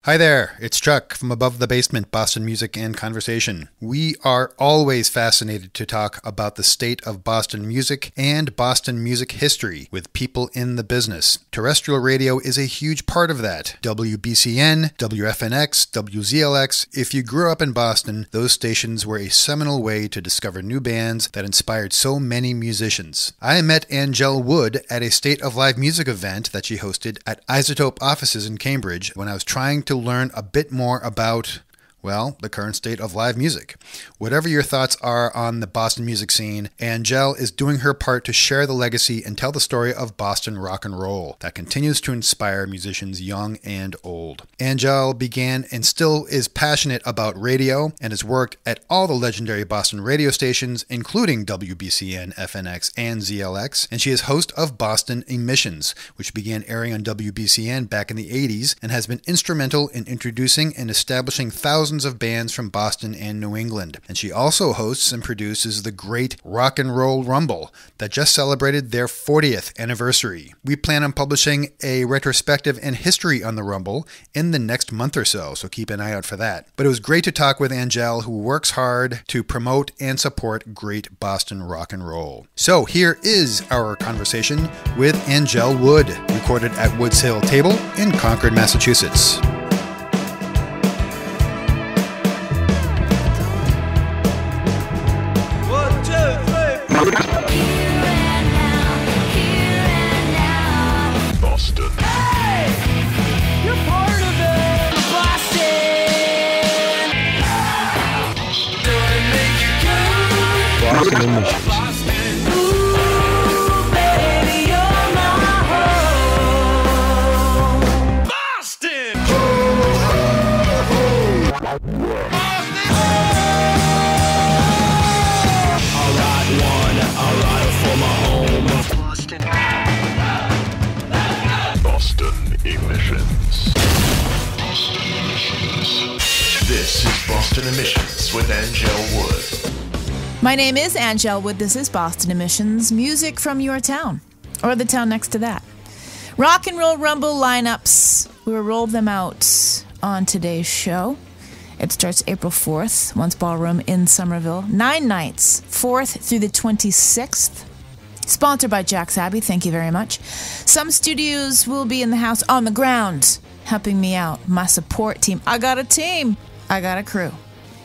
Hi there, it's Chuck from Above the Basement, Boston Music and Conversation. We are always fascinated to talk about the state of Boston music and Boston music history with people in the business. Terrestrial radio is a huge part of that. WBCN, WFNX, WZLX. If you grew up in Boston, those stations were a seminal way to discover new bands that inspired so many musicians. I met Anngelle Wood at a State of Live Music event that she hosted at iZotope offices in Cambridge when I was trying to learn a bit more about, well, the current state of live music. Whatever your thoughts are on the Boston music scene, Anngelle is doing her part to share the legacy and tell the story of Boston rock and roll that continues to inspire musicians young and old. Anngelle began and still is passionate about radio and has worked at all the legendary Boston radio stations, including WBCN, FNX, and ZLX, and she is host of Boston Emissions, which began airing on WBCN back in the 80s and has been instrumental in introducing and establishing thousands of bands from Boston and New England. And she also hosts and produces the great Rock and Roll Rumble that just celebrated their 40th anniversary. We plan on publishing a retrospective and history on the Rumble in the next month or so keep an eye out for that. But it was great to talk with Anngelle, who works hard to promote and support great Boston rock and roll. So here is our conversation with Anngelle Wood, recorded at Woods Hill Table in Concord, Massachusetts. Boston. Hey! You're part of it! Boston! Gonna make you good! Boston Emissions. Ooh, baby, you're my home! Boston! Boston Emissions. This is Boston Emissions with Anngelle Wood. My name is Anngelle Wood. This is Boston Emissions. Music from your town, or the town next to that. Rock and Roll Rumble lineups. We will roll them out on today's show. It starts April 4th, Once Ballroom in Somerville. 9 nights, 4th through the 26th. Sponsored by Jack's Abbey, thank you very much. Some studios will be in the house on the ground, helping me out. My support team. I got a team. I got a crew.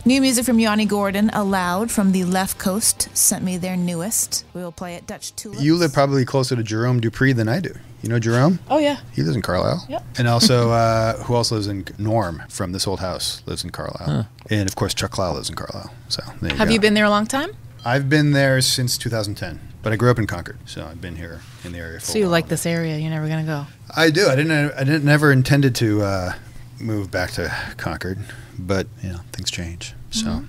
New music from Yanni Gordon, Aloud from the Left Coast, sent me their newest. We will play at Dutch Tulips. You live probably closer to Jerome Dupree than I do. You know Jerome? Oh, yeah. He lives in Carlisle. Yep. And also, who else lives in Norm from This Old House lives in Carlisle. Huh. And, of course, Chuck Clow lives in Carlisle. So there you Have go. you been there a long time? I've been there since 2010, but I grew up in Concord, so I've been here in the area for So a you while. like this area. You're never going to go. I do. I never intended to move back to Concord, but, things change. So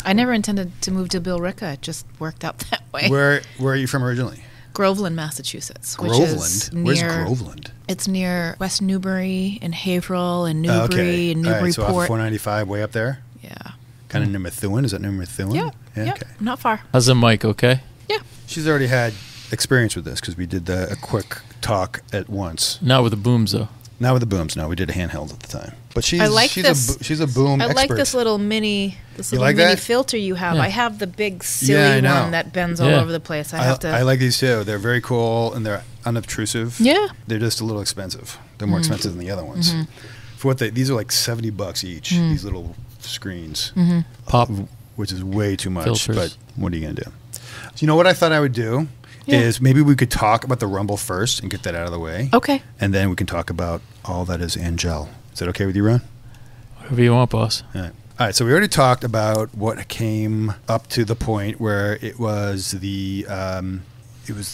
I never intended to move to Billerica. It just worked out that way. Where are you from originally? Groveland, Massachusetts. Which Groveland? is Where's near, Groveland? It's near West Newbury and Haverhill and Newbury and All right, so off of Newburyport. 495 way up there? Yeah. Kind of near Methuen? Is that near Methuen? Yeah. Okay. Not far. How's the mic, okay? Yeah. She's already had experience with this because we did a quick talk at once. Not with the booms, though. Not with the booms, no. We did a handheld at the time. But she's I like she's this. she's a boom I expert. like this little mini like that? filter you have. Yeah. I have the big Yeah, silly I know. one that bends all Yeah. over the place. I have to. I like these too. They're very cool and they're unobtrusive. Yeah. They're just a little expensive. They're more expensive than the other ones. For what these are like $70 each. These little screens, Pop. which is way too much. Filters. But what are you gonna do? So you know what I thought I would do is maybe we could talk about the Rumble first and get that out of the way. Okay. And then we can talk about all that is Anngelle. Is that okay with you, Ron? Whatever you want, boss. All right, so we already talked about what came up to the point where it was the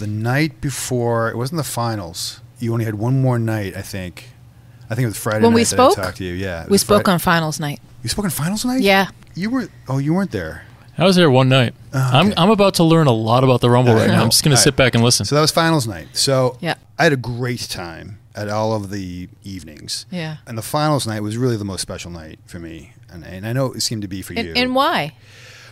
night before. It wasn't the finals. You only had one more night, I think. I think it was Friday When night we that spoke? I talked to you. Yeah, it We was spoke Friday. on finals night. You spoke on finals night? Yeah. You were. Oh, you weren't there. I was there one night. Oh, okay. I'm about to learn a lot about the Rumble right now. I'm just going to All sit right. back and listen. So that was finals night. So Yeah. I had a great time at all of the evenings. Yeah. And the finals night was really the most special night for me. And I know it seemed to be for you. And why?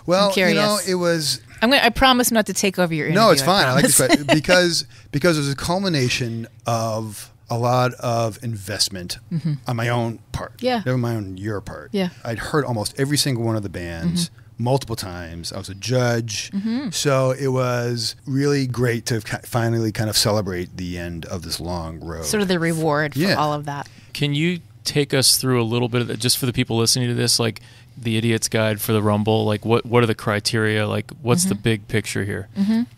Well, I'm curious. it was. I promise not to take over your interview. No, it's fine. I like promise. this because it was a culmination of a lot of investment on my own part. Yeah. Never mind on your part. Yeah. I'd heard almost every single one of the bands multiple times. I was a judge. So it was really great to finally kind of celebrate the end of this long road. Sort of the reward for all of that. Can you take us through a little bit of that, just for the people listening to this, like the Idiot's Guide for the Rumble? Like, what are the criteria? Like, what's the big picture here?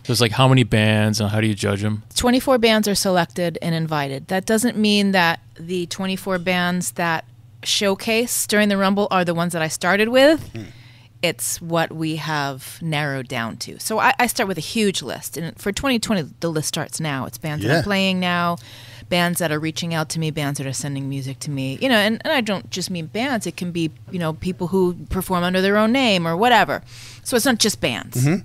There's like how many bands and how do you judge them? 24 bands are selected and invited. That doesn't mean that the 24 bands that showcase during the Rumble are the ones that I started with. It's what we have narrowed down to. So I start with a huge list. And for 2020, the list starts now. It's bands that are playing now, bands that are reaching out to me, bands that are sending music to me. You know, and I don't just mean bands. It can be, you know, people who perform under their own name or whatever. So it's not just bands. Right.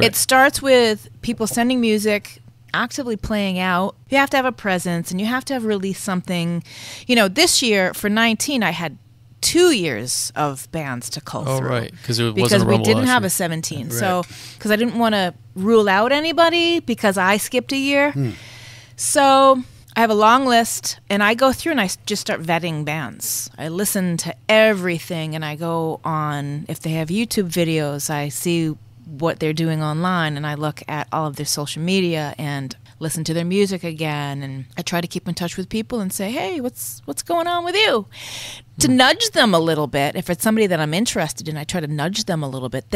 It starts with people sending music, actively playing out. You have to have a presence and you have to have released something. You know, this year for 19, I had 2 years of bands to cull through. Oh, right. Because we didn't have a 17. Right. So, because I didn't want to rule out anybody because I skipped a year. So I have a long list, and I go through and I just start vetting bands. I listen to everything, and I go on, if they have YouTube videos, I see what they're doing online, and I look at all of their social media and listen to their music again, and I try to keep in touch with people and say, hey, what's going on with you? To nudge them a little bit. If it's somebody that I'm interested in, I try to nudge them a little bit.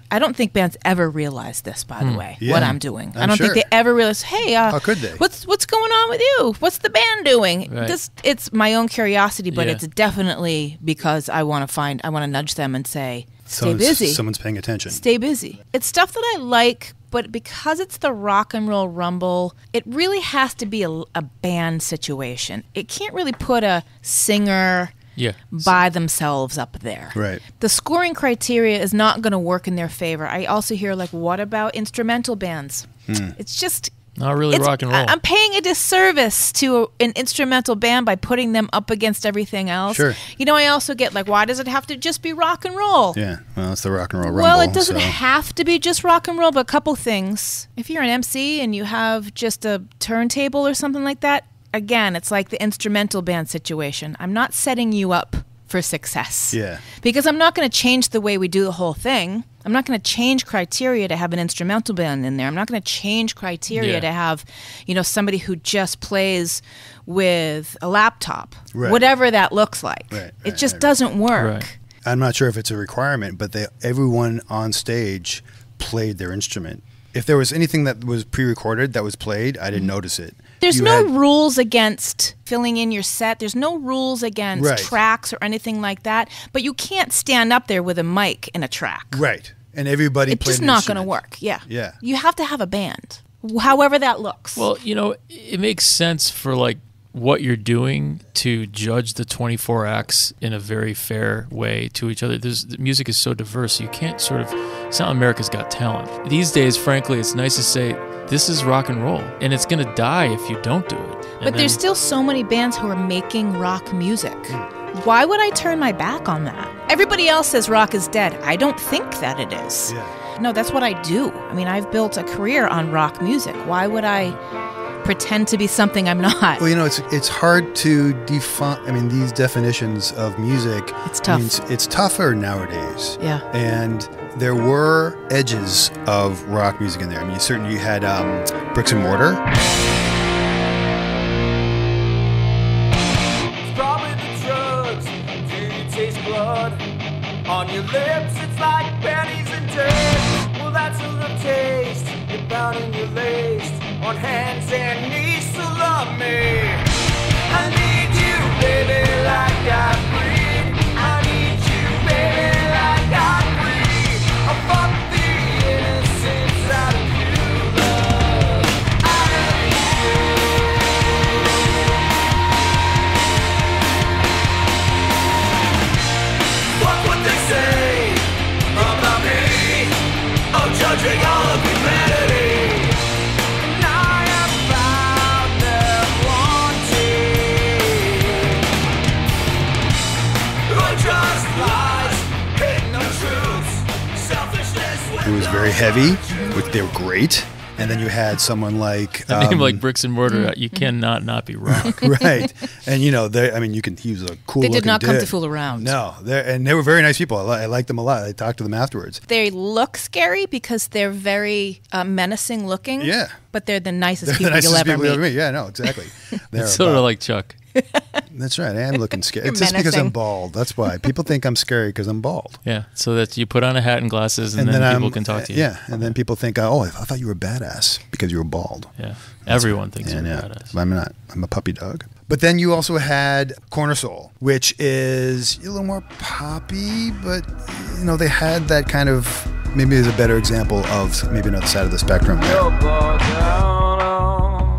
I don't think bands ever realize this, by the way, what I'm doing. I don't think they ever realize, hey, how could they? What's going on with you? What's the band doing? Right. It's my own curiosity, but it's definitely because I want to nudge them and say, stay busy. Someone's paying attention. Stay busy. It's stuff that I like, but because it's the Rock and Roll Rumble, it really has to be a band situation. It can't really put a singer by themselves up there. Right. The scoring criteria is not going to work in their favor. I also hear, like, what about instrumental bands? It's just... Not really rock and roll. I'm paying a disservice to an instrumental band by putting them up against everything else. Sure. You know, I also get, like, why does it have to just be rock and roll? Yeah, well, it's the Rock and Roll Rumble. Well, it doesn't have to be just rock and roll, but a couple things. If you're an MC and you have just a turntable or something like that, again, it's like the instrumental band situation. I'm not setting you up for success. Yeah. Because I'm not going to change the way we do the whole thing. I'm not going to change criteria to have an instrumental band in there. I'm not going to change criteria to have, you know, somebody who just plays with a laptop, whatever that looks like. It just doesn't work. Right. I'm not sure if it's a requirement, but everyone on stage played their instrument. If there was anything that was pre-recorded that was played, I didn't notice it. There's no rules against filling in your set. There's no rules against tracks or anything like that. But you can't stand up there with a mic in a track. Right. And everybody It's played just an not instrument. going to work. Yeah. Yeah. You have to have a band, however that looks. Well, you know, it makes sense for like what you're doing to judge the 24 acts in a very fair way to each other. The music is so diverse. You can't sort of... It's not America's Got Talent. These days, frankly, it's nice to say, this is rock and roll, and it's going to die if you don't do it. But there's still so many bands who are making rock music. Why would I turn my back on that? Everybody else says rock is dead. I don't think that it is. Yeah. No, that's what I do. I mean, I've built a career on rock music. Why would I pretend to be something I'm not? Well, you know, it's hard to define. I mean, these definitions of music. It's tough. I mean, it's tougher nowadays. Yeah. And there were edges of rock music in there. I mean, certainly you had Bricks and Mortar. It's probably the drugs. Do you taste blood on your lips? It's like pennies and dirt. Well, that's a little taste. You're bound and you're laced on hands and knees. So love me. I need you, baby, like I breathe. I need you, baby, like I breathe. I fuck the innocence out of you, love. I need you. What would they say about me? Oh, judging all of humanity. And I have found them wanting. Or just lies, hidden truths, selfishness. It was very heavy, which they were great. And then you had someone like A name like Bricks and Mortar, you cannot not be rock. right. And you can. He was a cool. They did not come dude. to fool around. No, they were very nice people. I liked them a lot. I talked to them afterwards. They look scary because they're very menacing looking. Yeah. But they're the nicest They're people the nicest you'll ever people you'll meet. ever meet. Yeah, no, exactly. They're It's sort of about- like Chuck. That's right. I am looking scary. You're It's just because I'm menacing. bald. That's why people think I'm scary because I'm bald. Yeah, so that you put on a hat and glasses, and then people can talk to you. Yeah, and then people think, oh, I thought you were badass because you were bald. Yeah. Everyone thinks you're Yeah, badass. I'm not. I'm a puppy dog. But then you also had Corner Soul, which is a little more poppy, but they had that kind of, maybe is a better example of maybe another side of the spectrum. You're bogged down on.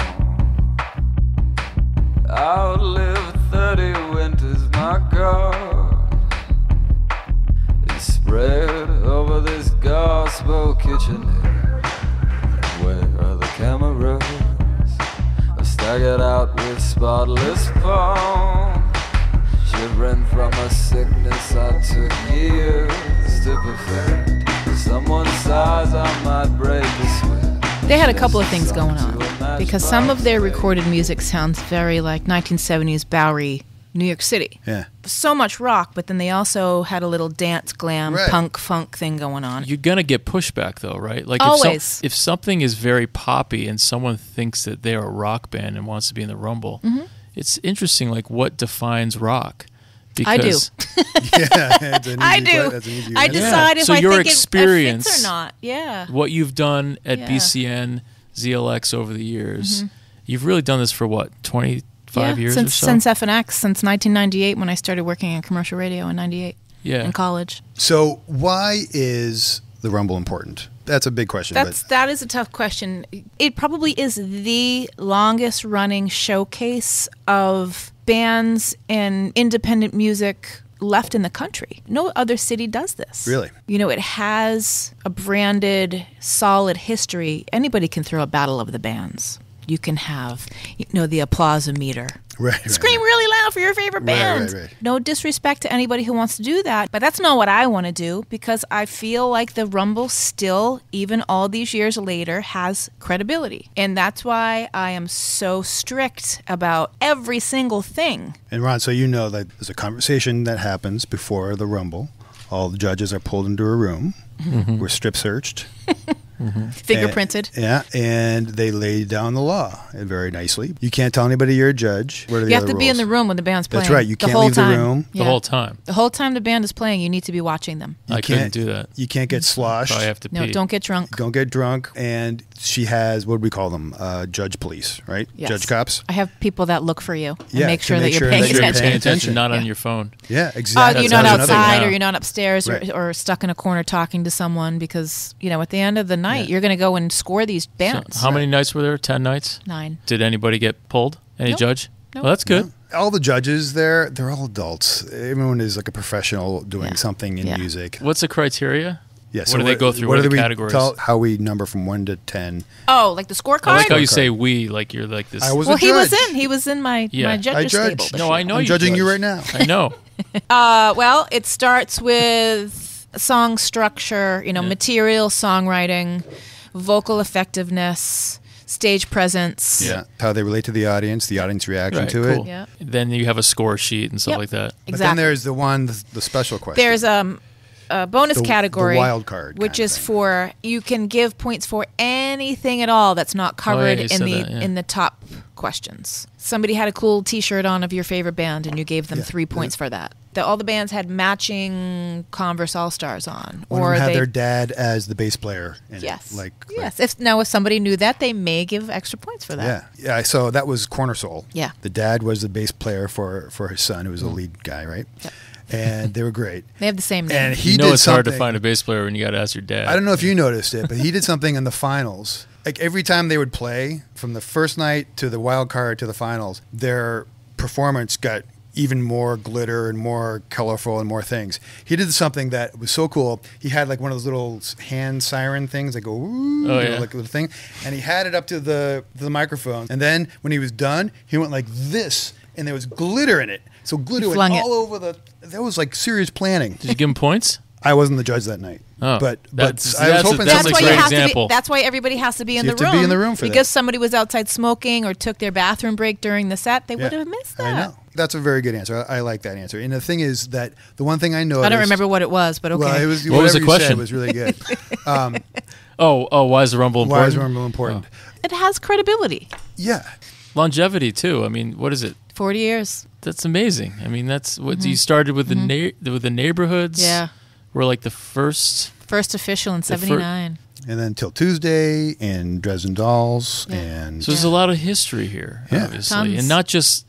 Outlived 30 winters, my God. It's spread over this gospel kitchen. Where are the cameras? I staggered out with spotless palm. Shivering from a sickness I took years to perfect. Someone sighs, I might break a sweat. They had a couple of things going on because some of their recorded music sounds very like 1970s Bowery, New York City. Yeah. So much rock, but then they also had a little dance, glam, Right. punk, funk thing going on. You're going to get pushback, though, right? Like Always. If something is very poppy and someone thinks that they're a rock band and wants to be in the Rumble, it's interesting, like, what defines rock? I do. Because Yeah, it's an I easy do. That's an easy I answer. decide if So I your think it experience- fits or not. Yeah. what you've done at Yeah. BCN, ZLX over the years, you've really done this for what, 25 years since, or so? Since FNX, since 1998 when I started working in commercial radio in 98 Yeah. in college. So why is the Rumble important? That's a big question. That is a tough question. It probably is the longest running showcase of bands and independent music left in the country. No other city does this. Really? It has a branded, solid history. Anybody can throw a battle of the bands. You can have, the applause-o-meter. Right. Scream really loud for your favorite band. Right. No disrespect to anybody who wants to do that, but that's not what I want to do because I feel like the Rumble still, even all these years later, has credibility. And that's why I am so strict about every single thing. And Ron, so that there's a conversation that happens before the Rumble. All the judges are pulled into a room. We're strip searched. Fingerprinted. And they lay down the law very nicely. You can't tell anybody you're a judge. What are the You have other to be in rules? the room when the band's playing. That's right. You the can't whole leave the time. room. The whole time. The whole time the band is playing, you need to be watching them. You I couldn't can't do that. You can't get sloshed. I have to No, pee. don't get drunk. Don't get drunk. And she has, what do we call them? Judge police, right? Yes. Judge cops. I have people that look for you and Yeah, make to sure make that sure you're paying that you're attention. Paying attention, not on Yeah. your phone. Yeah, exactly. You're That's not another outside thing. or you're not upstairs Right. or stuck in a corner talking to someone because, at the end of the night, you're going to go and score these bands. So how many nights were there? 10 nights? 9. Did anybody get pulled? Any Nope. judge? Nope. Well, that's good. All the judges there, they're all adults. Everyone is like a professional doing Yeah. something in Yeah. music. What's the criteria? Yeah, What do they go through? What are the categories? Tell how we number from 1 to 10. Oh, like the scorecard? I like how you say we, like you're like this. I was well, a he was judge. in. He was in my Yeah. judges I judged. table. this No, year. I know I'm you judging you judge. right now. I know. Well, it starts with song structure, material, songwriting, vocal effectiveness, stage presence. Yeah, how they relate to the audience reaction Right, to cool. it. Yeah. Then you have a score sheet and stuff Yep. like that. But then Exactly. there's the special question. There's a bonus The category, wild card which kind of is thing. for you can give points for anything at all that's not covered you in said the that, yeah. in the top questions. Somebody had a cool T-shirt on of your favorite band, and you gave them 3 points for that. All the bands had matching Converse All Stars on, One or of them had they their dad as the bass player. In yes, it. yes. If somebody knew that, they may give extra points for that. Yeah. So that was Corner Soul. Yeah. The dad was the bass player for his son, who was the lead guy, right? Yep. And they were great. They have the same name. And he You know did it's something. hard to find a bass player when you got to ask your dad. I don't know if you noticed it, but he did something in the finals. Like every time they would play, from the first night to the wild card to the finals, their performance got even more glitter and more colorful and more things. He did something that was so cool. He had like one of those little hand siren things that go, ooh, Oh, yeah. like a little thing. And he had it up to the microphone. And then when he was done, he went like this, and there was glitter in it. So glitter He went flung it. all over that was like serious planning. Did you give him points? I wasn't the judge that night. Oh, But that's I was hoping that's That's a why great you have example. to be. That's why everybody has to be in You the have to room. be in the room for because that. somebody was outside smoking or took their bathroom break during the set. They would have missed that. I know. That's a very good answer. I like that answer. And the thing is that the one thing I know I don't remember what it was, but okay. Well, it was, What was whatever the you question? said was really good. Why is the Rumble important? Why is Rumble important? It has credibility. Yeah. Longevity too. I mean, what is it? 40 years. That's amazing. I mean, that's what you started with with the neighborhoods. Yeah. Were like the first. First official in 79. And then Till Tuesday and Dresden Dolls and So there's a lot of history here, Yeah. obviously, Tons. and not just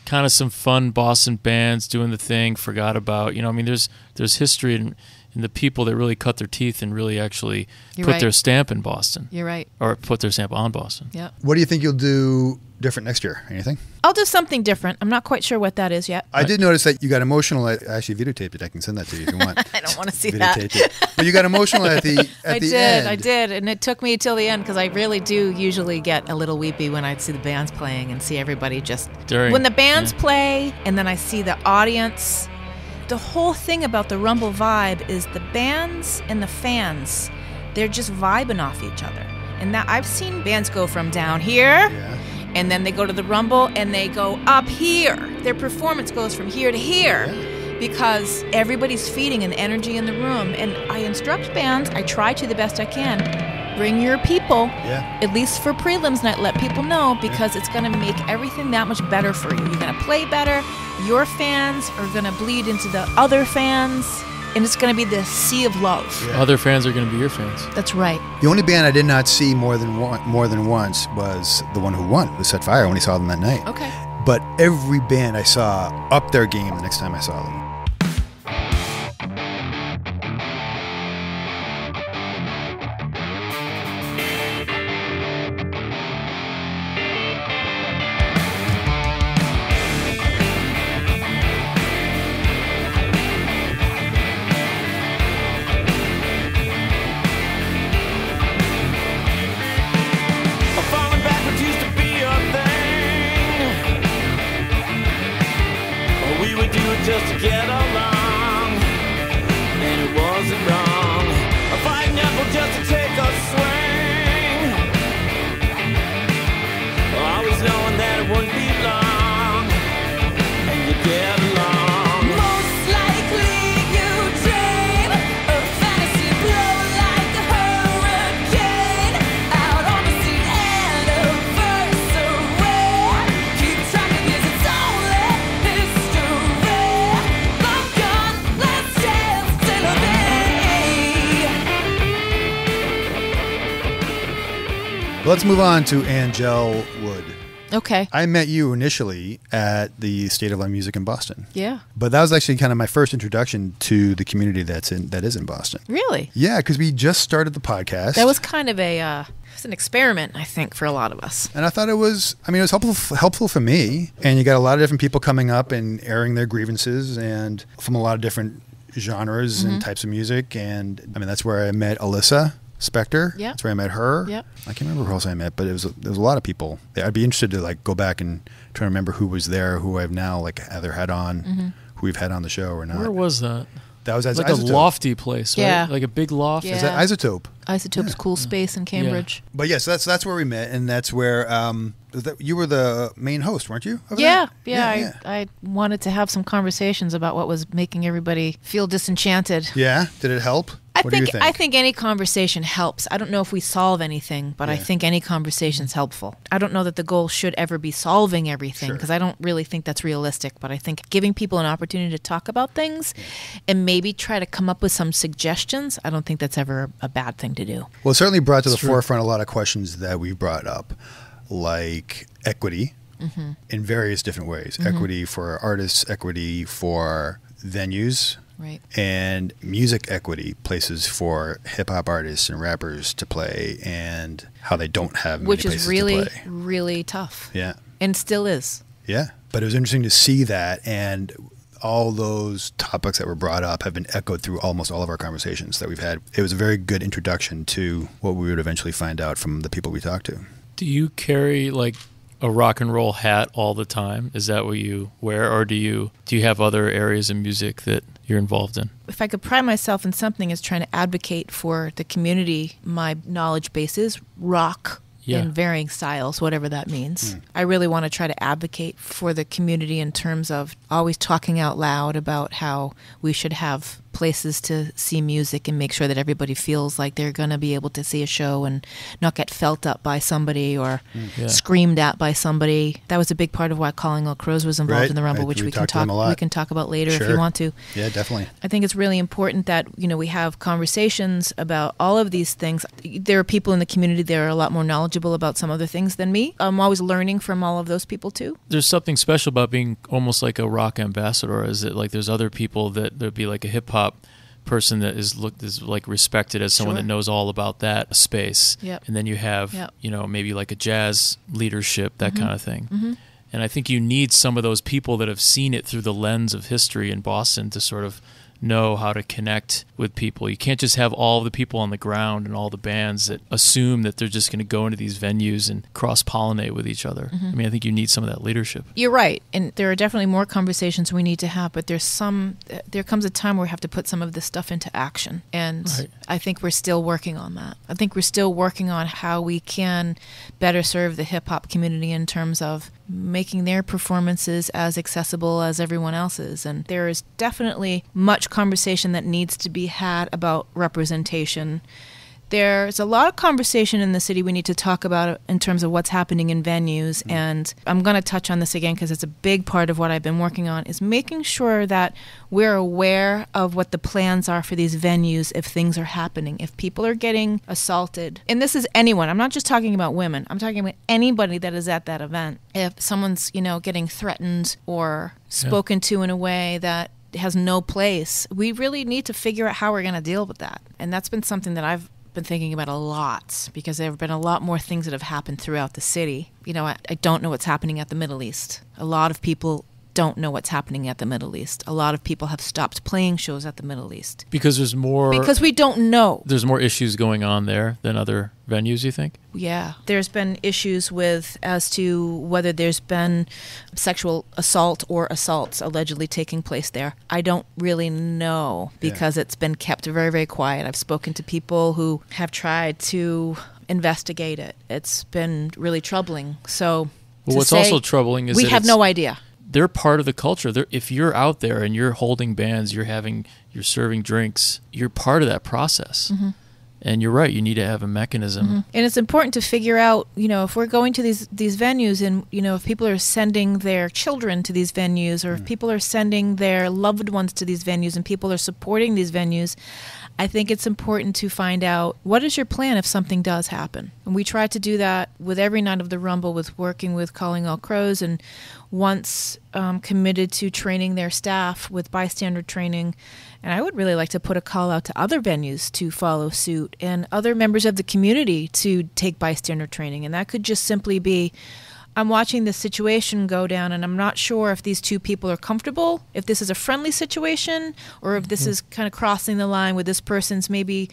kind of some fun Boston bands doing the thing, forgot about. I mean, there's history in the people that really cut their teeth and really actually You're put right. their stamp in Boston, You're right. or put their stamp on Boston. Yep. What do you think you'll do different next year? Anything? I'll do something different. I'm not quite sure what that is yet. I did notice that you got emotional. I actually videotaped it. I can send that to you if you want. I don't want to see that. Videotaped it. But you got emotional at the end. I did, and it took me till the end because I really do usually get a little weepy when I see the bands playing and see everybody just when the bands play, and then I see the audience. The whole thing about the Rumble vibe is the bands and the fans. They're just vibing off each other, and that I've seen bands go from down here. Yeah. And then they go to the Rumble and they go up here. Their performance goes from here to here because everybody's feeding an energy in the room. And I instruct bands, I try to the best I can, bring your people, at least for prelims night, let people know because it's going to make everything that much better for you. You're going to play better. Your fans are going to bleed into the other fans. And it's going to be this sea of love. Yeah. Other fans are going to be your fans. That's right. The only band I did not see more than once was the one who won, was Set Fire. I only saw them that night. Okay. But every band I saw upped their game the next time I saw them. Falling backwards used to be a thing. We would do it just to get along, and it wasn't wrong. Fighting apple just to take a swing. Always knowing that it wouldn't be long, and you get along. Most likely you dream a fantasy blow like a hurricane out on the sea anniversary. Keep track of this, it's only history. Long gone, last chance till the day. Let's move on to Anngelle Wood. Okay. I met you initially at the State of Live Music in Boston. Yeah. But that was actually kind of my first introduction to the community that is in Boston. Really? Yeah, because we just started the podcast. That was kind of it's an experiment, I think, for a lot of us. And I thought it was helpful for me. And you got a lot of different people coming up and airing their grievances and from a lot of different genres and types of music. And I mean, that's where I met Alyssa Spector. Yep. That's where I met her. Yep. I can't remember who else I met, but there was a lot of people. I'd be interested to like go back and try to remember who was there, who I've now like either had on, who we've had on the show or not. Where was that? That was at Like iZotope. a lofty place, right? Yeah. Like a big loft. Yeah. Is that iZotope? Isotope's cool space in Cambridge. But yes, that's where we met, and that's where you were the main host, weren't you? over Yeah, there? I wanted to have some conversations about what was making everybody feel disenchanted. Yeah. Did it help? What do you think? I think any conversation helps. I don't know if we solve anything, but I think any conversation's helpful. I don't know that the goal should ever be solving everything because I don't really think that's realistic, but I think giving people an opportunity to talk about things and maybe try to come up with some suggestions, I don't think that's ever a bad thing to do. Well, it certainly brought to the forefront a lot of questions that we brought up, like equity in various different ways. Equity for artists, equity for venues, Right. and music equity, places for hip-hop artists and rappers to play, and how they don't have many Which places is really, to play. really tough. Yeah. And still is. Yeah. But it was interesting to see that, and all those topics that were brought up have been echoed through almost all of our conversations that we've had. It was a very good introduction to what we would eventually find out from the people we talked to. Do you carry like a rock and roll hat all the time? Is that what you wear, or do you have other areas of music that you're involved in? If I could pride myself in something, is trying to advocate for the community. My knowledge base is rock in varying styles, whatever that means. I really want to try to advocate for the community in terms of always talking out loud about how we should have places to see music and make sure that everybody feels like they're going to be able to see a show and not get felt up by somebody or screamed at by somebody. That was a big part of why Calling All Crows was involved in the Rumble, which we can talk about later if you want to. Yeah, definitely. I think it's really important that, we have conversations about all of these things. There are people in the community that are a lot more knowledgeable about some other things than me. I'm always learning from all of those people too. There's something special about being almost like a rock ambassador. Is it like there's other people that there'd be like a hip hop person that is like respected as someone that knows all about that space, and then you have maybe like a jazz leadership, that kind of thing. And I think you need some of those people that have seen it through the lens of history in Boston to sort of know how to connect with people. You can't just have all the people on the ground and all the bands that assume that they're just going to go into these venues and cross-pollinate with each other. I mean, I think you need some of that leadership. You're right, and there are definitely more conversations we need to have, but there comes a time where we have to put some of this stuff into action, and I think we're still working on that. I think we're still working on how we can better serve the hip-hop community in terms of making their performances as accessible as everyone else's. And there is definitely much conversation that needs to be had about representation. There's a lot of conversation in the city we need to talk about in terms of what's happening in venues, and I'm going to touch on this again because it's a big part of what I've been working on, is making sure that we're aware of what the plans are for these venues if things are happening. If people are getting assaulted, and this is anyone, I'm not just talking about women, I'm talking about anybody that is at that event. If someone's, getting threatened or spoken to in a way that has no place, we really need to figure out how we're going to deal with that. And that's been something that I've been thinking about a lot, because there have been a lot more things that have happened throughout the city. I don't know what's happening at the Middle East. A lot of people don't know what's happening at the Middle East. A lot of people have stopped playing shows at the Middle East. Because we don't know. There's more issues going on there than other venues, you think? Yeah. There's been issues as to whether there's been sexual assault or assaults allegedly taking place there. I don't really know, because it's been kept very, very quiet. I've spoken to people who have tried to investigate it. It's been really troubling. So what's also troubling is we have no idea. They're part of the culture. If you're out there and you're holding bands, you're serving drinks, you're part of that process. And you're right, you need to have a mechanism. And it's important to figure out, if we're going to these venues, and, if people are sending their children to these venues, or if people are sending their loved ones to these venues, and people are supporting these venues, I think it's important to find out, what is your plan if something does happen? And we try to do that with every night of the Rumble, with working with Calling All Crows, and once committed to training their staff with bystander training. And I would really like to put a call out to other venues to follow suit, and other members of the community to take bystander training. And that could just simply be, I'm watching this situation go down, and I'm not sure if these two people are comfortable, if this is a friendly situation, or if this is kind of crossing the line where this person's maybe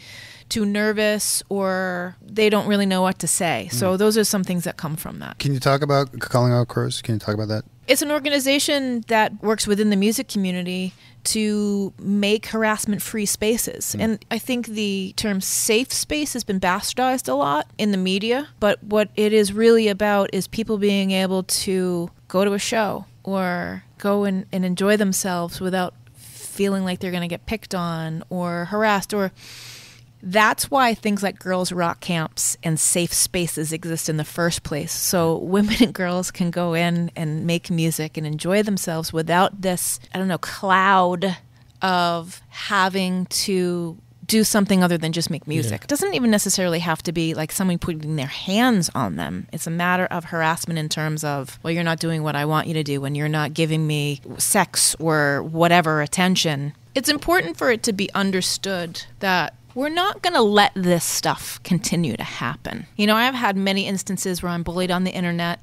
too nervous or they don't really know what to say. So those are some things that come from that. Can you talk about Calling All Crows? Can you talk about that? It's an organization that works within the music community to make harassment-free spaces. And I think the term safe space has been bastardized a lot in the media, but what it is really about is people being able to go to a show or go and enjoy themselves without feeling like they're going to get picked on or harassed. Or that's why things like girls' rock camps and safe spaces exist in the first place. So women and girls can go in and make music and enjoy themselves without this, cloud of having to do something other than just make music. It doesn't even necessarily have to be like someone putting their hands on them. It's a matter of harassment in terms of, well, you're not doing what I want you to do, and you're not giving me sex or whatever attention. It's important for it to be understood that we're not going to let this stuff continue to happen. I've had many instances where I'm bullied on the internet.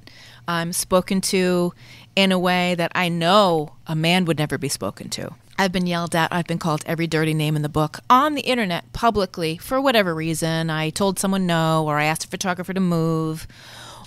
I'm spoken to in a way that I know a man would never be spoken to. I've been yelled at. I've been called every dirty name in the book on the internet publicly for whatever reason. I told someone no, or I asked a photographer to move,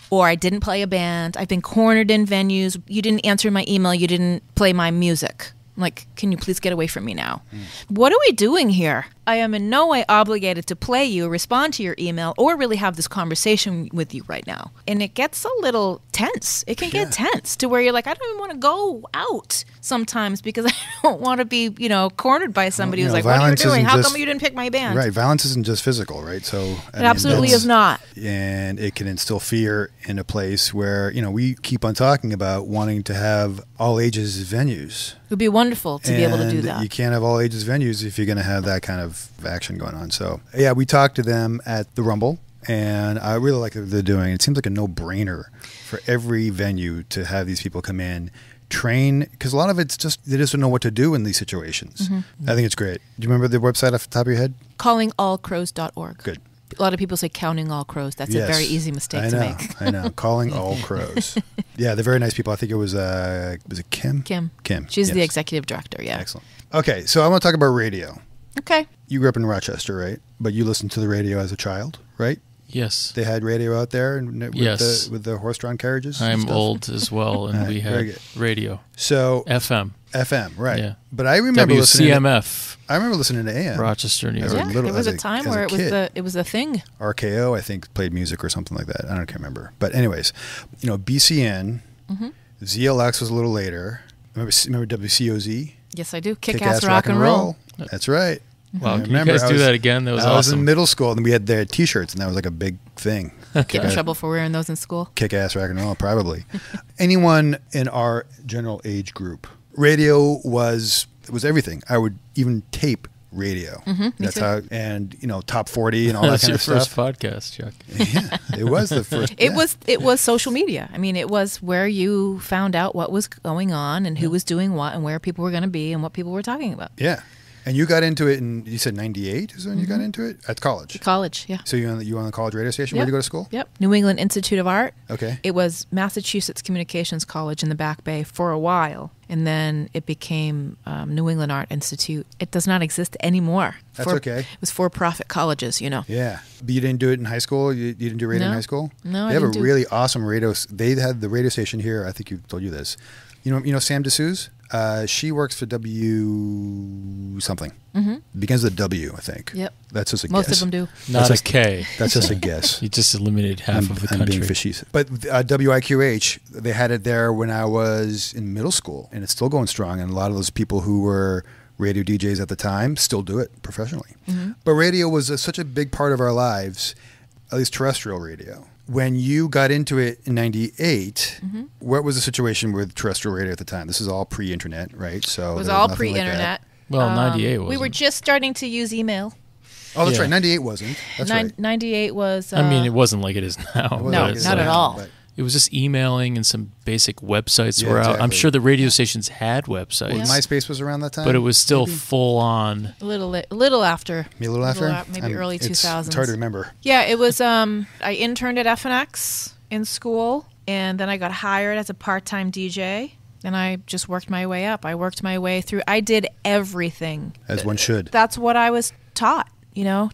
or I didn't play a band. I've been cornered in venues. You didn't answer my email. You didn't play my music. Like, can you please get away from me now? What are we doing here? I am in no way obligated to play you, respond to your email, or really have this conversation with you right now. And it gets a little tense. It can get tense to where you're like, I don't even want to go out sometimes because I don't want to be, cornered by somebody who's like, what are you doing? How come you didn't pick my band? Right. Violence isn't just physical, right? So It absolutely is not. And it can instill fear in a place where, we keep on talking about wanting to have all ages venues. It would be wonderful to be able to do that. You can't have all ages venues if you're going to have that kind of action going on. So, yeah, we talked to them at the Rumble, and I really like what they're doing. It seems like a no-brainer for every venue to have these people come in, train, because a lot of it's just they just don't know what to do in these situations. I think it's great. Do you remember the website off the top of your head? Callingallcrows.org. Good. A lot of people say counting all crows. That's a very easy mistake to make. I know. Calling all crows. Yeah, they're very nice people. I think it was it Kim? Kim. She's the executive director, yeah. Excellent. Okay, so I want to talk about radio. Okay. You grew up in Rochester, right? But you listened to the radio as a child, right? Yes. They had radio out there with the horse-drawn carriages? I'm old as well, and we had radio. So FM, right. Yeah. But I remember WCMF. I remember listening to AM. Rochester, New York. Yeah, there was a time where it was a thing. RKO, I think, played music or something like that. I can't remember. But anyways, BCN, ZLX was a little later. Remember WCOZ? Yes, I do. Kick-ass rock and roll. That's right. Wow, can you guys do that again? That was awesome. I was in middle school, and we had their T-shirts, and that was like a big thing. Get in trouble for wearing those in school? Kick-ass rock and roll, probably. Anyone in our general age group, radio was everything. I would even tape radio. That's how, and top 40 and all that kind of stuff. That's your first podcast, Chuck. Yeah, it was the first. It was social media. I mean, it was where you found out what was going on and who was doing what and where people were going to be and what people were talking about. Yeah. And you got into it in, you said 98 is when you got into it? At college? College, yeah. So you were on the college radio station? Where did you go to school? Yep. New England Institute of Art. Okay. It was Massachusetts Communications College in the Back Bay for a while. And then it became New England Art Institute. It does not exist anymore. That's okay. It was for-profit colleges, Yeah. But you didn't do it in high school? You didn't do radio in high school? No, They have a really awesome radio. They had the radio station here. I think you told you this. You know Sam DeSouza? She works for W something. Begins with a W, I think. Yep. That's just a Most guess. of them do. Not a K. That's just a guess. You just eliminated half of the country. I'm being facetious. But WIQH, they had it there when I was in middle school, and it's still going strong. And a lot of those people who were radio DJs at the time still do it professionally. But radio was such a big part of our lives, at least terrestrial radio. When you got into it in 98, what was the situation with terrestrial radio at the time? This is all pre-internet, right? So it was all pre-internet. Well, 98 was. We were just starting to use email. Oh, that's right. 98 wasn't. That's right. 98 was... I mean, it wasn't like it is now. No, not at all. It was just emailing and some basic websites were out. I'm sure the radio stations had websites. Well, MySpace was around that time? But it was still full on. A little after. Maybe a little after? Maybe early 2000s. It's hard to remember. Yeah, it was, I interned at FNX in school, and then I got hired as a part-time DJ, and I just worked my way up. I worked my way through. I did everything. As one should. That's what I was taught,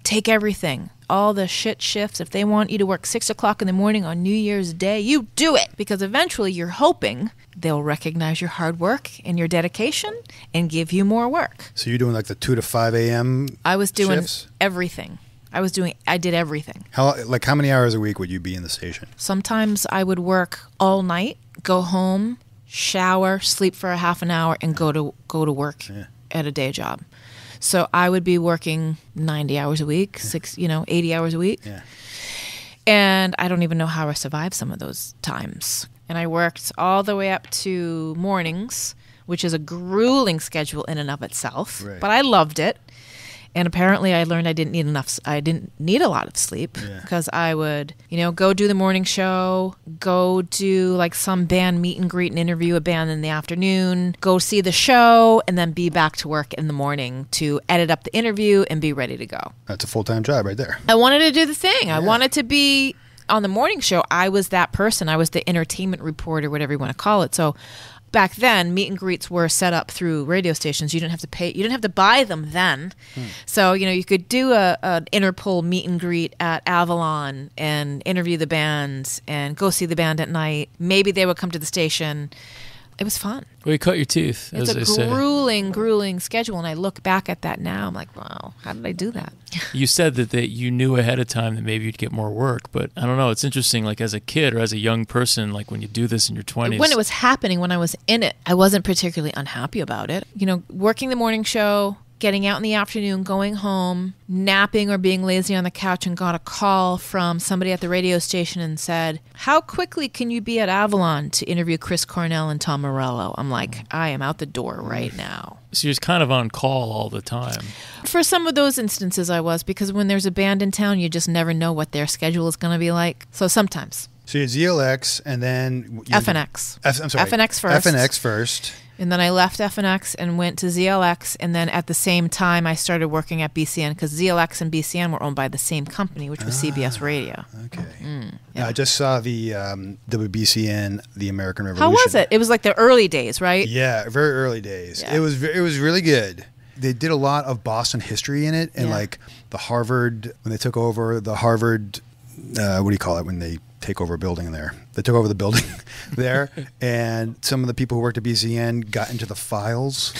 take everything. All the shit shifts. If they want you to work 6 o'clock in the morning on New Year's Day, you do it. Because eventually you're hoping they'll recognize your hard work and your dedication and give you more work. So you're doing like the 2 to 5 a.m. I was doing shifts? Everything. I did everything. How many hours a week would you be in the station? Sometimes I would work all night, go home, shower, sleep for a half an hour, and go to work at a day job. So I would be working 90 hours a week, 80 hours a week. Yeah. And I don't even know how I survived some of those times. And I worked all the way up to mornings, which is a grueling schedule in and of itself. Right. But I loved it. And apparently I learned I didn't need a lot of sleep because I would, go do the morning show, go do like some band meet and greet and interview a band in the afternoon, go see the show, and then be back to work in the morning to edit up the interview and be ready to go. That's a full-time job right there. I wanted to do the thing. I wanted to be on the morning show. I was that person. I was the entertainment reporter, whatever you want to call it. So back then, meet and greets were set up through radio stations. You didn't have to pay. You didn't have to buy them then. So you could do an Interpol meet and greet at Avalon and interview the bands and go see the band at night. Maybe they would come to the station. it was fun. Well, you cut your teeth, It's as a they say. grueling schedule, and I look back at that now. I'm like, wow, how did I do that? You said that you knew ahead of time that maybe you'd get more work, but I don't know. It's interesting, like as a kid or as a young person, like when you do this in your 20s. When it was happening, when I was in it, I wasn't particularly unhappy about it. You know, working the morning show, getting out in the afternoon, going home, napping or being lazy on the couch, and got a call from somebody at the radio station and said, how quickly can you be at Avalon to interview Chris Cornell and Tom Morello? I'm like, I am out the door right now. So you're just kind of on call all the time. For some of those instances I was, because when there's a band in town, you just never know what their schedule is going to be like. So sometimes. So you had ZLX and then... FNX. I'm sorry. FNX first. FNX first. And then I left FNX and went to ZLX. And then at the same time, I started working at BCN because ZLX and BCN were owned by the same company, which was CBS Radio. Okay. Yeah. I just saw the WBCN, the American Revolution. How was it? It was like the early days, right? Yeah, very early days. Yeah. It was really good. They did a lot of Boston history in it, and like the Harvard, when they took over the Harvard, what do you call it when they take over a building there? They took over the building there, and some of the people who worked at BCN got into the files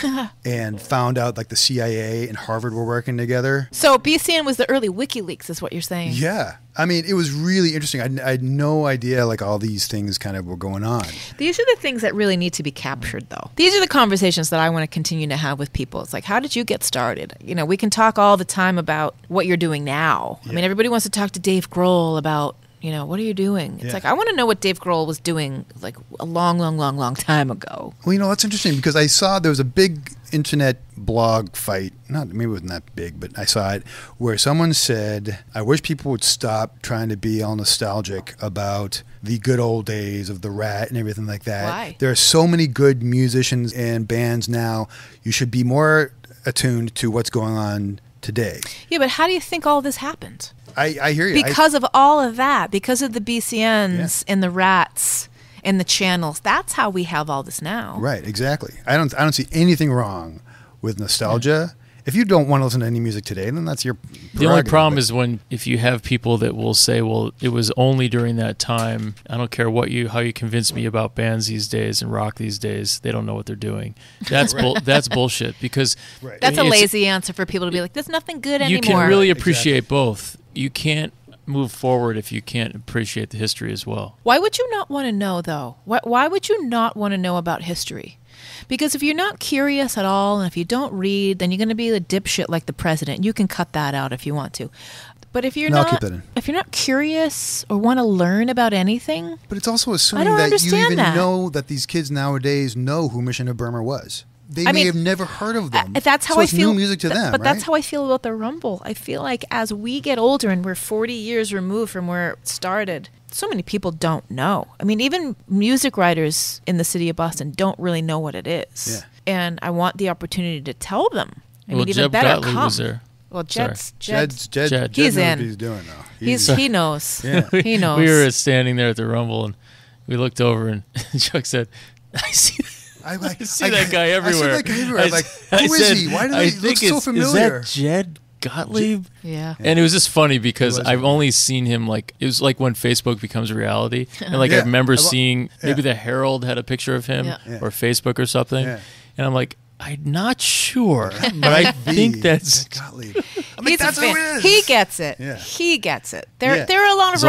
and found out like the CIA and Harvard were working together. So BCN was the early WikiLeaks, is what you're saying? Yeah. I mean, it was really interesting. I had no idea like all these things kind of were going on. These are the things that really need to be captured, though. These are the conversations that I want to continue to have with people. It's like, how did you get started? You know, we can talk all the time about what you're doing now. I mean, everybody wants to talk to Dave Grohl about, you know, what are you doing? It's like, I want to know what Dave Grohl was doing like a long time ago. Well, you know, that's interesting because I saw there was a big internet blog fight. Maybe it wasn't that big, but I saw it where someone said, I wish people would stop trying to be all nostalgic about the good old days of the Rat and everything like that. Why? There are so many good musicians and bands now. You should be more attuned to what's going on today. Yeah, but how do you think all this happened? I hear you. Because of all of that, because of the BCNs and the Rats and the channels. That's how we have all this now. Right, exactly. I don't see anything wrong with nostalgia. If you don't want to listen to any music today, then that's your prerogative. The only problem is if you have people that will say, well, it was only during that time. I don't care how you convince me about bands these days and rock these days. They don't know what they're doing. That's that's bullshit because that's a lazy answer for people to be like, there's nothing good anymore. You can really appreciate both. You can't move forward if you can't appreciate the history as well. Why would you not want to know, though? Why would you not want to know about history? Because if you're not curious at all, and if you don't read, then you're going to be a dipshit like the president. You can cut that out if you want to. But if you're not curious or want to learn about anything, but it's also assuming that you even know that these kids nowadays know who Mission of Burma was. They may have never heard of them. That's how so I it's feel. New music to them, but right? that's how I feel about the Rumble. I feel like as we get older and we're 40 years removed from where it started, so many people don't know. I mean, even music writers in the city of Boston don't really know what it is. Yeah. And I want the opportunity to tell them. Well, even Jeb better, Gottlieb was there. Well, Jed Jed he's knows in. what He's doing now. He knows. Yeah. He knows. We were standing there at the Rumble, and we looked over, and Chuck said, I see that guy everywhere. I see that guy everywhere. I'm like, who is he? Why does he look so familiar? Is that Jed Gottlieb? Yeah. And it was just funny because I've only seen him it was like when Facebook becomes reality. And I remember seeing maybe the Herald had a picture of him or Facebook or something. Yeah. And I'm like, I'm not sure, but I think that's Gottlieb. I mean, that's who it is. He gets it. Yeah. He gets it. There are a lot of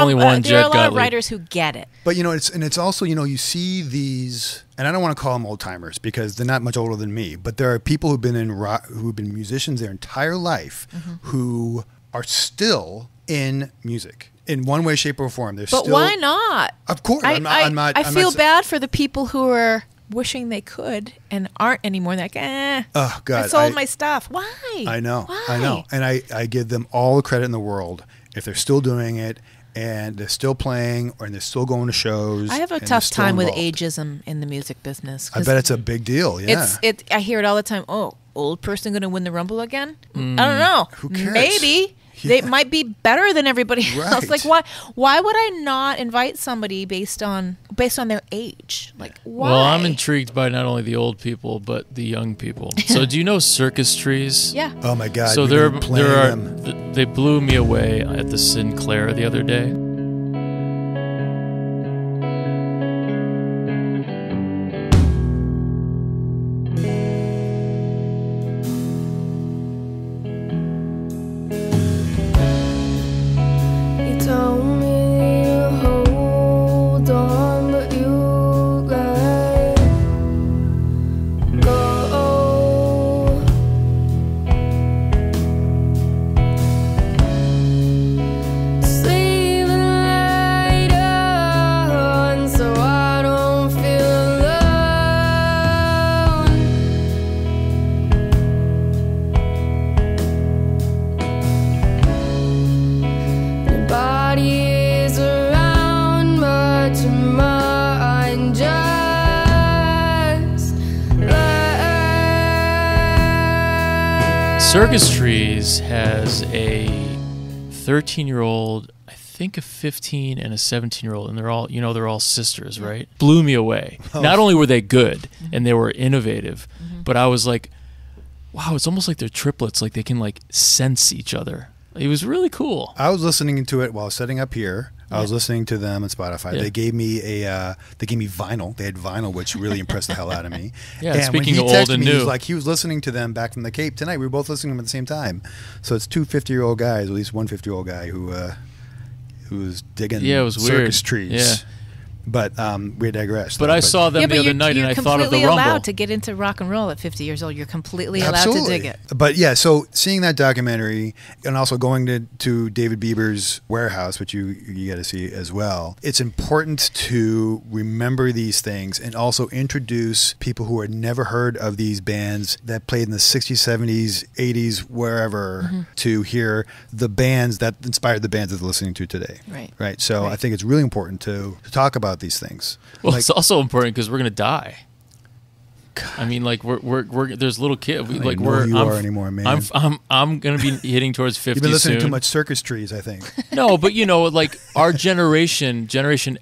writers who get it. But it's also you see these, and I don't want to call them old timers because they're not much older than me. But there are people who've been musicians their entire life who are still in music. In one way, shape, or form, But why not? Of course, I feel bad for the people who are wishing they could and aren't anymore. Like, oh God, I sold my stuff. Why? I know, Why? I know, and I give them all the credit in the world if they're still doing it and they're still playing or they're still going to shows. I have a tough time with ageism in the music business. I bet it's a big deal. Yeah, I hear it all the time. Oh, old person going to win the Rumble again? I don't know. Who cares? Maybe. They might be better than everybody else. Like, why would I not invite somebody based on their age? Like, why? Well, I'm intrigued by not only the old people but the young people. So, do you know Circus Trees? Yeah. Oh my God. So they blew me away at the Sinclair the other day. Circus Trees has a 13-year-old, I think a 15 and a 17-year-old, and they're all sisters, right? Blew me away. Not only were they good and they were innovative, but I was like, wow, it's almost like they're triplets, like they can like sense each other. It was really cool. I was listening to it while setting up here. I was listening to them on Spotify. Yeah. They gave me vinyl. They had vinyl, which really impressed the hell out of me. Yeah, and speaking when of he old texted and me, new. he was listening to them back from the Cape tonight. We were both listening to them at the same time. So it's two 50-year-old guys, at least one 50-year-old guy who was digging It was Circus weird. Trees. Yeah. But we digressed. But I saw them the other night, and I thought of the You're completely Rumble. allowed to get into rock and roll at 50 years old. You're completely allowed to dig it. But yeah, so seeing that documentary and also going to David Bieber's warehouse, which you got to see as well, it's important to remember these things and also introduce people who had never heard of these bands that played in the 60s, 70s, 80s, wherever, to hear the bands that inspired the bands that they're listening to today. Right. So I think it's really important to talk about these things. Well, it's also important because we're gonna die. I mean, like we're there's little kids. I don't know who you are anymore, man. I'm gonna be hitting towards 50 You've been listening soon. too much Circus Trees, I think. No, but like our Generation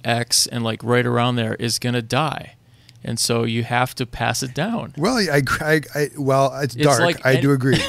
X, and like right around there is gonna die, and so you have to pass it down. Well, it's dark. like I do agree.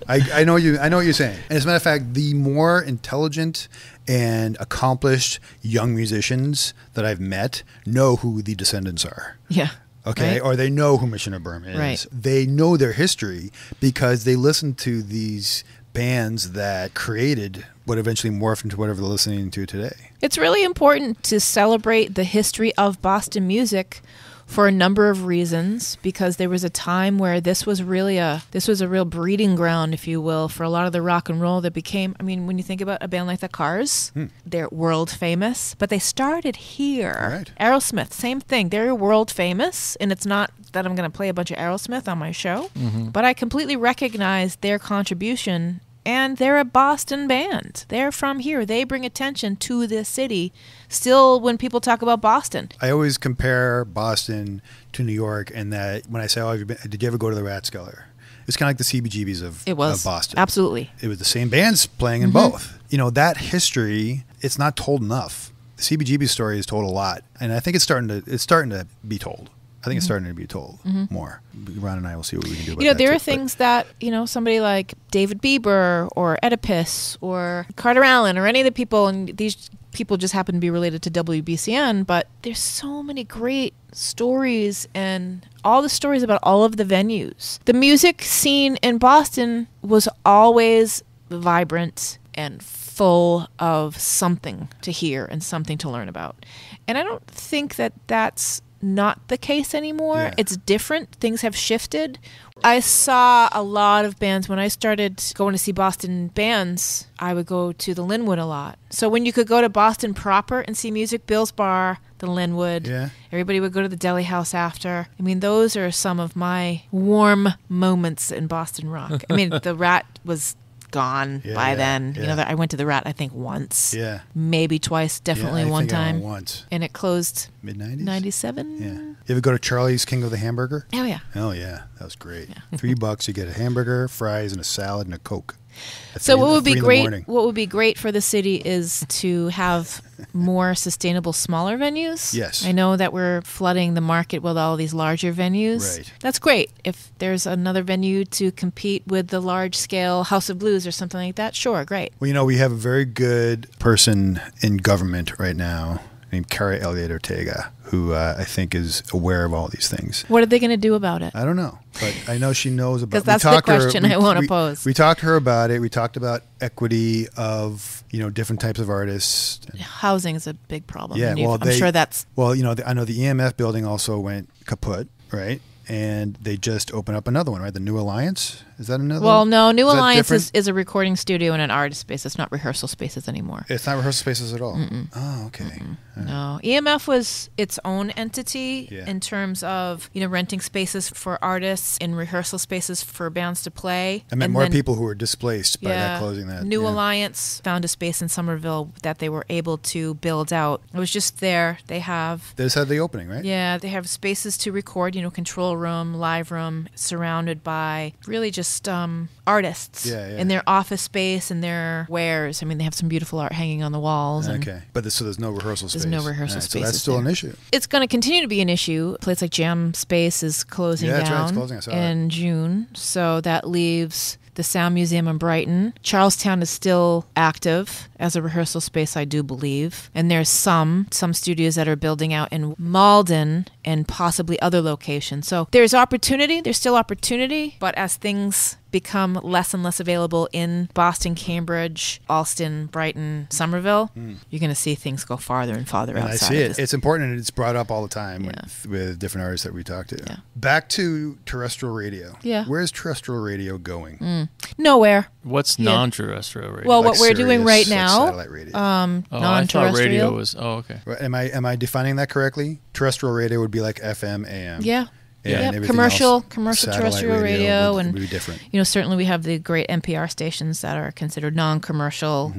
I know what you're saying. And as a matter of fact, the more intelligent and accomplished young musicians that I've met know who the Descendants are. Yeah. Okay, Right. or they know who Mission of Burma is. Right. They know their history because they listen to these bands that created what eventually morphed into whatever they're listening to today. It's really important to celebrate the history of Boston music for a number of reasons, because there was a time where this was a real breeding ground, if you will, for a lot of the rock and roll that became, I mean, when you think about a band like the Cars, they're world famous, but they started here. Right. Aerosmith, same thing. They're world famous, and it's not that I'm going to play a bunch of Aerosmith on my show, but I completely recognize their contribution. And they're a Boston band. They're from here. They bring attention to this city. Still, when people talk about Boston, I always compare Boston to New York, and that when I say, did you ever go to the Rathskeller? It's kind of like the CBGBs of Boston. Absolutely. It was the same bands playing in both. You know, that history, it's not told enough. The CBGB story is told a lot, and I think it's starting to be told. I think it's starting to be told more. Ron and I will see what we can do about that. There are things that, somebody like David Bieber or Oedipus or Carter Allen or any of the people, and these people just happen to be related to WBCN, but there's so many great stories and all the stories about all of the venues. The music scene in Boston was always vibrant and full of something to hear and something to learn about. And I don't think that that's not the case anymore. Yeah. It's different. Things have shifted. I saw a lot of bands when I started going to see Boston bands. I would go to the Linwood a lot. So when you could go to Boston proper and see music, Bill's Bar, the Linwood, everybody would go to the Deli House after. I mean, those are some of my warm moments in Boston rock. I mean, the Rat was gone by then. Yeah. I went to the Rat, I think, once. Yeah. Maybe twice, definitely one time. I went once. And it closed Mid-90s? 97? Yeah. You ever go to Charlie's King of the Hamburger? Oh, yeah. Oh, yeah. That was great. $3, you get a hamburger, fries, and a salad and a Coke. So what would be great for the city is to have more sustainable smaller venues. Yes. I know that we're flooding the market with all these larger venues. Right. That's great. If there's another venue to compete with the large scale House of Blues or something like that, sure, great. Well, we have a very good person in government right now named Cara Elliott Ortega, who I think is aware of all these things. What are they going to do about it? I don't know, but I know she knows about it. Because that's the question I want to pose. We talked to her about it. We talked about equity of, different types of artists. Housing is a big problem. Yeah, I'm sure that's... Well, I know the EMF building also went kaput, right? And they just opened up another one, right? The New Alliance? Is that another Well, one? no, New Is that Alliance different? is a recording studio and an artist space. It's not rehearsal spaces anymore. It's not rehearsal spaces at all? Oh, okay. No, EMF was its own entity Yeah. in terms of renting spaces for artists and rehearsal spaces for bands to play. I meant And more then- people who were displaced by that closing that. New yeah. Alliance found a space in Somerville that they were able to build out. It was just there. They have They just had the opening, right? they have spaces to record. Control room, live room, surrounded by really just just artists in their office space and their wares. I mean, they have some beautiful art hanging on the walls. And Okay, but so there's no rehearsal space. There's no rehearsal So space. that's still an issue. It's going to continue to be an issue. A place like Jam Space is closing That's right, down it's closing. I saw in June. So that leaves the Sound Museum in Brighton. Charlestown is still active as a rehearsal space, I do believe. And there's some studios that are building out in Malden and possibly other locations. So there's opportunity. There's still opportunity. But as things become less and less available in Boston, Cambridge, Alston, Brighton, Somerville, you're going to see things go farther and farther And outside I see of it. this. It's important, and it's brought up all the time Yeah. with different artists that we talk to. Yeah. Back to terrestrial radio. Yeah. Where's terrestrial radio going? Nowhere. What's non-terrestrial radio? Well, Like what we're doing Sirius, right like now, satellite radio. I thought non-terrestrial. radio was. Oh, okay. Am I defining that correctly? Terrestrial radio would be like FM, AM. Yeah. And Yeah, everything commercial else, satellite terrestrial radio, would and be different. certainly we have the great NPR stations that are considered non-commercial.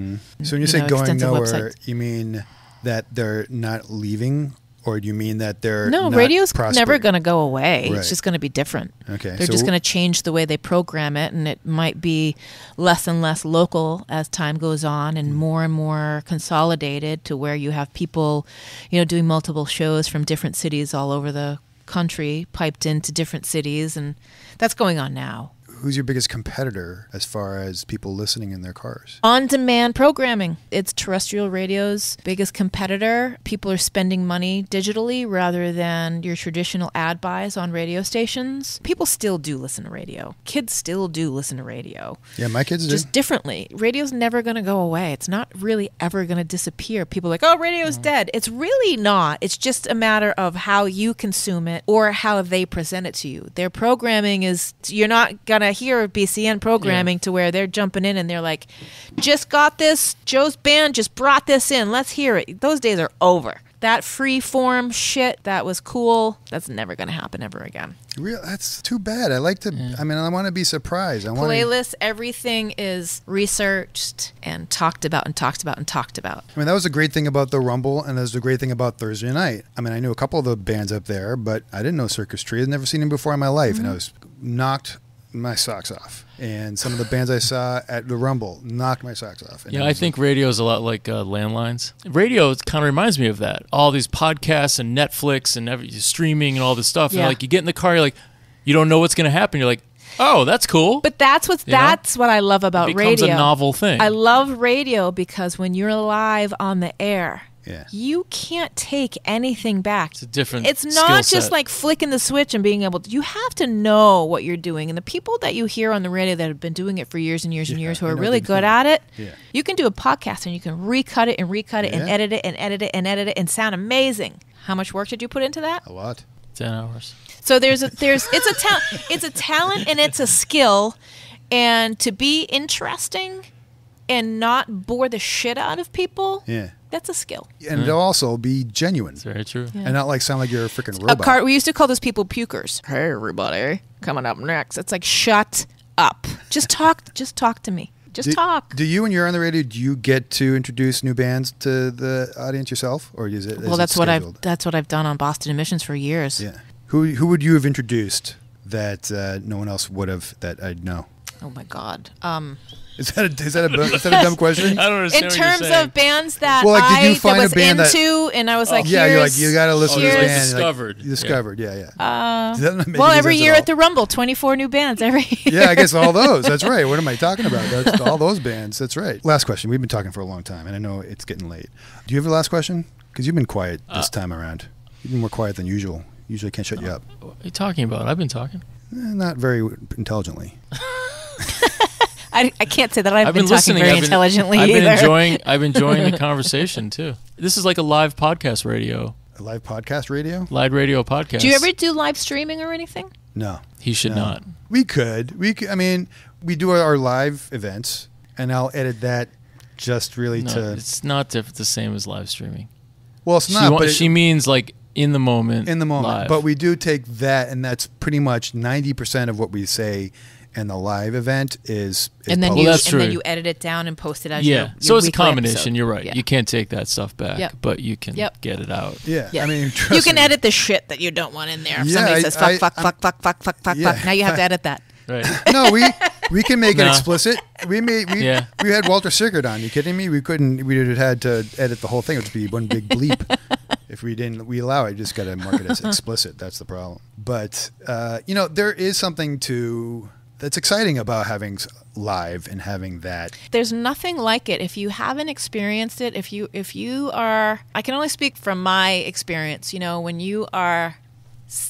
So when you say going extensive nowhere, websites. you mean that they're not leaving, or do you mean that they're No, not radio's prospering? never going to go away. Right. It's just going to be different. Okay, They're so- just going to change the way they program it, and it might be less and less local as time goes on, and more consolidated to where you have people, doing multiple shows from different cities all over the country, piped into different cities, and that's going on now. Who's your biggest competitor as far as people listening in their cars? On-demand programming. It's terrestrial radio's biggest competitor. People are spending money digitally rather than your traditional ad buys on radio stations. People still do listen to radio. Kids still do listen to radio. Yeah, my kids do. Just differently. Radio's never going to go away. It's not really ever going to disappear. People are like, oh, radio's dead. It's really not. It's just a matter of how you consume it or how they present it to you. Their programming is, you're not going to hear BCN programming to where they're jumping in and they're like, just got this, Joe's band just brought this in, let's hear it. Those days are over. That free form shit that was cool, that's never going to happen ever again. That's too bad. I like to, I mean, I want to be surprised. I want Playlists, everything is researched and talked about and talked about and talked about. I mean, that was the great thing about the Rumble, and that was the great thing about Thursday night. I mean, I knew a couple of the bands up there, but I didn't know Circus Tree. I'd never seen him before in my life, and I was knocked my socks off. And some of the bands I saw at the Rumble knocked my socks off. And Yeah, I think radio is a lot like landlines. Radio kind of reminds me of that. All these podcasts and Netflix and streaming and all this stuff. Yeah. And like you get in the car, you're like, you don't know what's going to happen. You're like, oh, that's cool. But that's what I love about it becomes radio. a novel thing. I love radio because when you're live on the air, you can't take anything back. It's a different It's skill not set. just like flicking the switch and being able to. You have to know what you're doing. And the people that you hear on the radio that have been doing it for years and years and years, who I are know really good good feeling. at it, Yeah. you can do a podcast and you can recut it and recut it and Yeah. edit it and edit it and edit it and sound amazing. How much work did you put into that? a lot. 10 hours. So it's a talent and it's a skill, and to be interesting and not bore the shit out of people, Yeah. that's a skill. And it'll also be genuine. It's very true. And not like sound like you're a freaking robot. We used to call those people pukers. Hey, everybody, coming up next. It's like, shut up. Just talk to me. Just talk. Do you, when you're on the radio, do you get to introduce new bands to the audience yourself, or is it? Well, that's what I've done on Boston Emissions for years. Yeah. Who would you have introduced that no one else would have that I'd know? Oh my God. Is that a dumb question? I don't understand In what you're terms saying. of bands that Well, like, did you I find a was band that- into, and I was like, Yeah, you're like, here's- you got to listen to this here's- band. Discovered. You discovered, yeah. Does that make Well, any every sense year all? at the Rumble, 24 new bands every year. Yeah, I guess all those. That's right. What am I talking about? That's all those bands. That's right. Last question. We've been talking for a long time, and I know it's getting late. Do you have a last question? Because you've been quiet this time around. You've been more quiet than usual. Usually I can't shut you up. What are you talking about? I've been talking. Not very intelligently. I can't say that I've been talking listening. very intelligently I've been either. I've been enjoying the conversation too. This is like a live podcast radio. A live podcast radio? Live radio podcast. Do you ever do live streaming or anything? No. He should No. not. We could. I mean, we do our live events, and I'll edit that just really No, to. it's not the same as live streaming. Well, it's not. But She means like in the moment. in the moment. live. But we do take that, and that's pretty much 90% of what we say in the live event is And then published. Well, that's and then true. you edit it down and post it as yeah. your So it's a weekly combination. episode. You're right. Yeah. You can't take that stuff back, Yep. but you can Yep. get it out. Yeah. Yeah. I mean, You trust can me. edit the shit that you don't want in there. If Yeah, somebody I- says I- fuck, I'm- fuck. Yeah. Now you have to edit that. Right. No, we can make it No. explicit. We had Walter Sickert on. You kidding me? We would have had to edit the whole thing. It would just be one big bleep. If we didn't, we allow it. You just got to mark it as explicit. That's the problem. But there is something that's exciting about having live and having that. There's nothing like it. If you haven't experienced it, if you are, I can only speak from my experience. When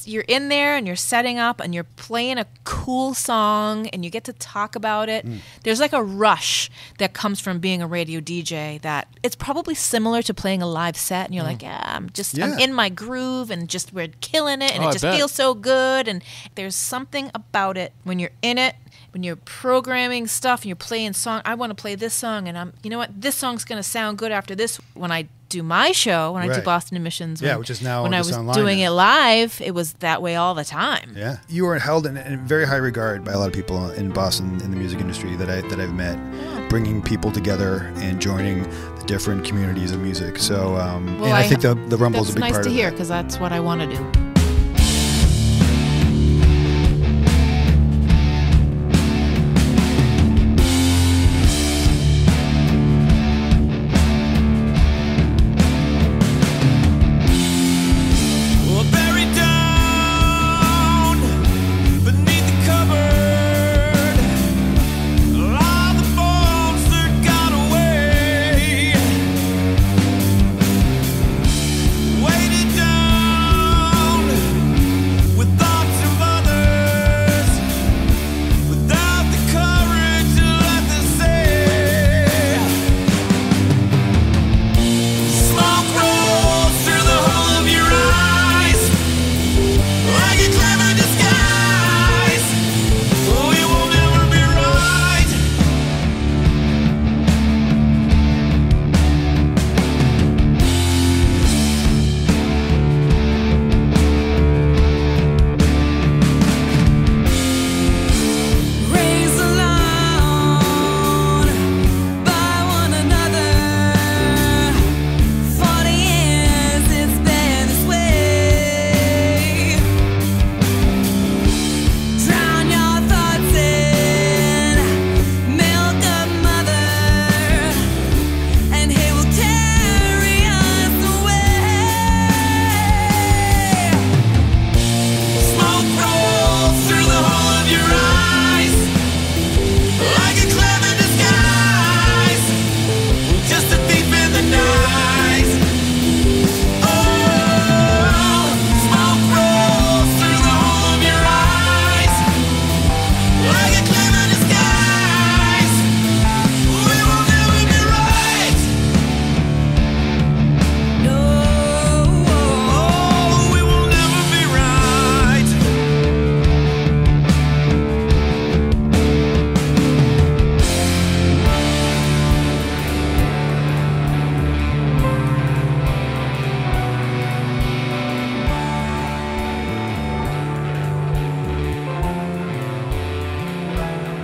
you're in there and you're setting up and you're playing a cool song and you get to talk about it. There's like a rush that comes from being a radio DJ that it's probably similar to playing a live set, and you're like, I'm in my groove and just we're killing it and it just feels so good. And there's something about it when you're in it, when you're programming stuff and you're playing song. I want to play this song, and you know what? This song's going to sound good after this. When I do my show, when I do Boston Emissions, which is now when I was online doing now. it live, it was that way all the time. Yeah, you are held in very high regard by a lot of people in Boston in the music industry that I've met, bringing people together and joining the different communities of music. So, and I think the Rumble's a big part of it. That's nice to hear, because that's what I want to do.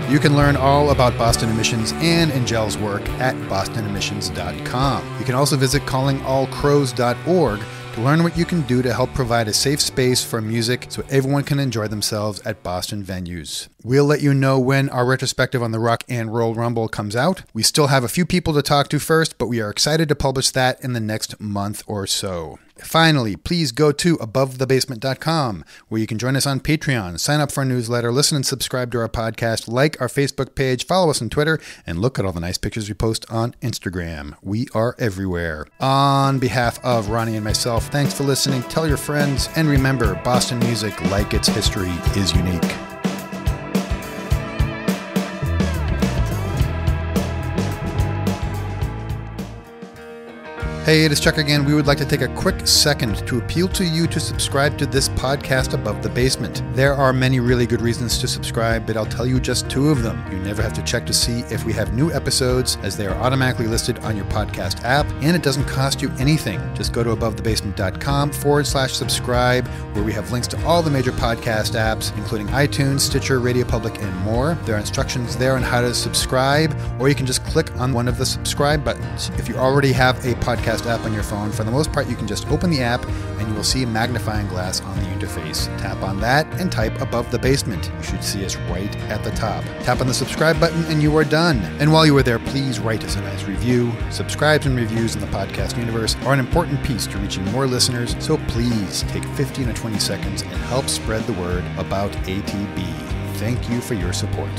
You can learn all about Boston Emissions and Anngelle's work at bostonemissions.com. You can also visit callingallcrows.org to learn what you can do to help provide a safe space for music so everyone can enjoy themselves at Boston venues. We'll let you know when our retrospective on the Rock and Roll Rumble comes out. We still have a few people to talk to first, but we are excited to publish that in the next month or so. Finally, please go to abovethebasement.com, where you can join us on Patreon, sign up for our newsletter, listen and subscribe to our podcast, like our Facebook page, follow us on Twitter, and look at all the nice pictures we post on Instagram. We are everywhere. On behalf of Ronnie and myself, thanks for listening. Tell your friends, and remember, Boston music, like its history, is unique. Hey, it is Chuck again. We would like to take a quick second to appeal to you to subscribe to this podcast, Above the Basement. There are many really good reasons to subscribe, but I'll tell you just two of them. You never have to check to see if we have new episodes, as they are automatically listed on your podcast app, and it doesn't cost you anything. Just go to abovethebasement.com/subscribe, where we have links to all the major podcast apps, including iTunes, Stitcher, Radio Public, and more. There are instructions there on how to subscribe, or you can just click on one of the subscribe buttons. If you already have a podcast podcast app on your phone, for the most part, you can just open the app and you will see a magnifying glass on the interface. Tap on that and type Above the Basement. You should see us right at the top. Tap on the subscribe button and you are done. And while you are there, please write us a nice review. Subscribes and reviews in the podcast universe are an important piece to reaching more listeners, so please take 15 or 20 seconds and help spread the word about ATB. Thank you for your support.